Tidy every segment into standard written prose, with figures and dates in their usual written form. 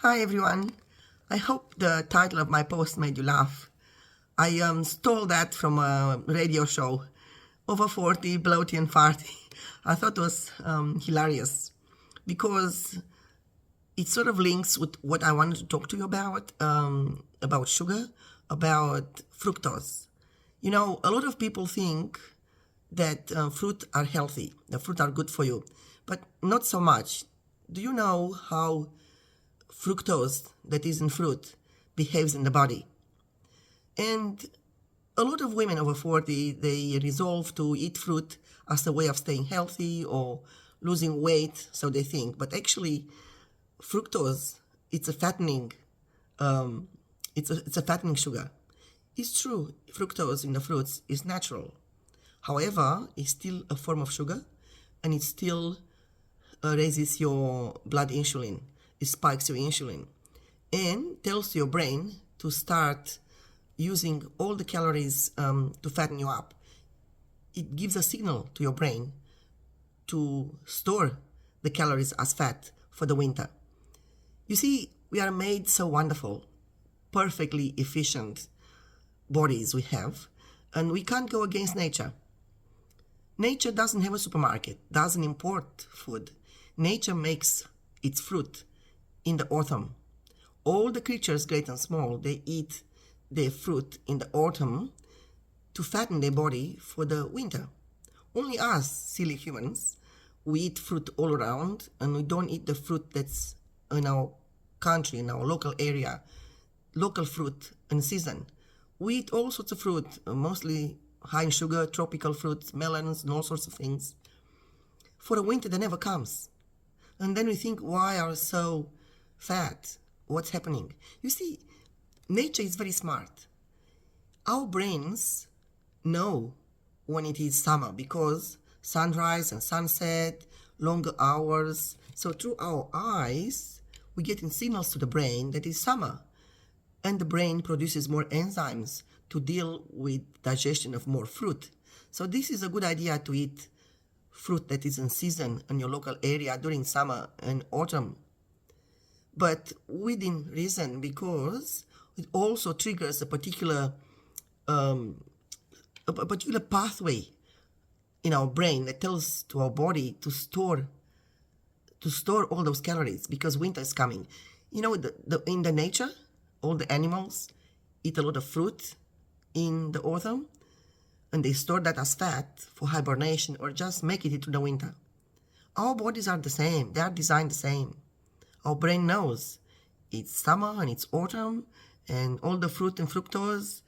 Hi everyone. I hope the title of my post made you laugh. I stole that from a radio show, Over 40, Bloaty and Farty. I thought it was hilarious because it sort of links with what I wanted to talk to you about sugar, about fructose. You know, a lot of people think that fruit are healthy, the fruit are good for you, but not so much. Do you know how fructose that is in fruit behaves in the body? And a lot of women over 40, they resolve to eat fruit as a way of staying healthy or losing weight, so they think. But actually, fructose, it's a fattening, it's a fattening sugar. It's true, fructose in the fruits is natural. However, it's still a form of sugar, and it still raises your blood insulin. It spikes your insulin and tells your brain to start using all the calories to fatten you up. It gives a signal to your brain to store the calories as fat for the winter. You see, we are made so wonderful, perfectly efficient bodies we have, and we can't go against nature. Nature doesn't have a supermarket, doesn't import food. Nature makes its fruit in the autumn. All the creatures, great and small, they eat their fruit in the autumn to fatten their body for the winter. Only us, silly humans, we eat fruit all around, and we don't eat the fruit that's in our country, in our local area, local fruit in season. We eat all sorts of fruit, mostly high in sugar, tropical fruits, melons, and all sorts of things. For the winter, that never comes. And then we think, why are we so fat? What's happening? You see, nature is very smart. Our brains know when it is summer because sunrise and sunset, longer hours. So through our eyes, we get in signals to the brain that it's summer. And the brain produces more enzymes to deal with digestion of more fruit. So this is a good idea to eat fruit that is in season in your local area during summer and autumn. But within reason, because it also triggers a particular pathway in our brain that tells to our body to store all those calories because winter is coming. You know, in the nature, all the animals eat a lot of fruit in the autumn, and they store that as fat for hibernation or just make it into the winter. Our bodies are the same. They are designed the same. Our brain knows it's summer and it's autumn, and all the fruit and fructose,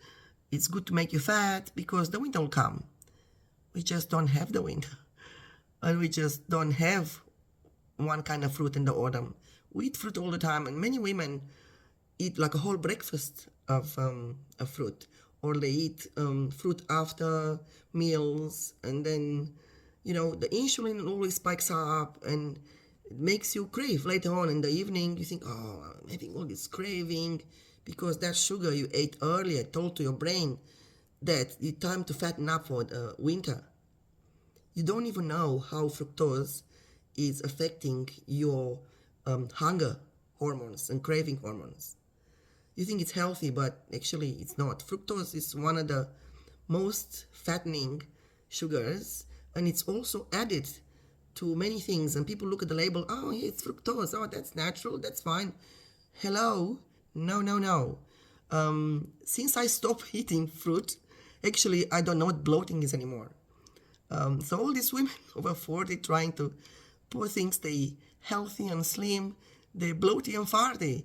it's good to make you fat because the winter will come. We just don't have the winter. And we just don't have one kind of fruit in the autumn. We eat fruit all the time, and many women eat like a whole breakfast of fruit, or they eat fruit after meals, and then, you know, the insulin always spikes up, and it makes you crave later on in the evening. You think, oh, I'm having all this craving because that sugar you ate earlier told to your brain that it's time to fatten up for the winter. You don't even know how fructose is affecting your hunger hormones and craving hormones. You think it's healthy, but actually it's not. Fructose is one of the most fattening sugars, and it's also added to many things. And people look at the label, oh, it's fructose. Oh, that's natural. That's fine. Hello? No. Since I stopped eating fruit, actually, I don't know what bloating is anymore. So all these women over 40 trying to, poor things, they healthy and slim, they bloaty and farty.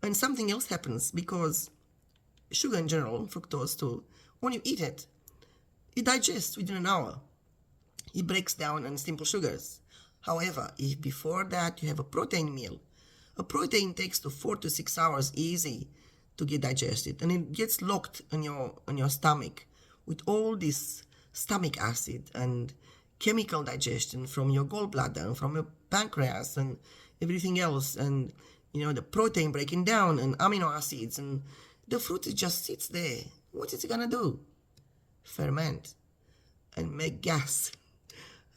And something else happens because sugar in general, fructose too, when you eat it, it digests within an hour. It breaks down in simple sugars. However, if before that you have a protein meal, a protein takes to 4 to 6 hours easy to get digested, and it gets locked in your stomach with all this stomach acid and chemical digestion from your gallbladder and from your pancreas and everything else, and you know, the protein breaking down and amino acids, and the fruit just sits there. What is it gonna do? Ferment and make gas.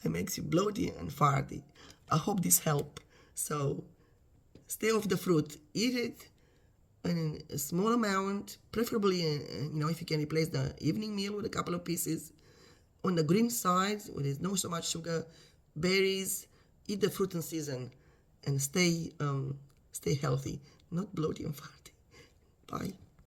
It makes you bloaty and farty. I hope this helped. So Stay off the fruit. Eat it in a small amount, preferably, if you can replace the evening meal with a couple of pieces. On the green side, where there's no so much sugar, berries, eat the fruit in season, and stay healthy, not bloaty and farty. Bye.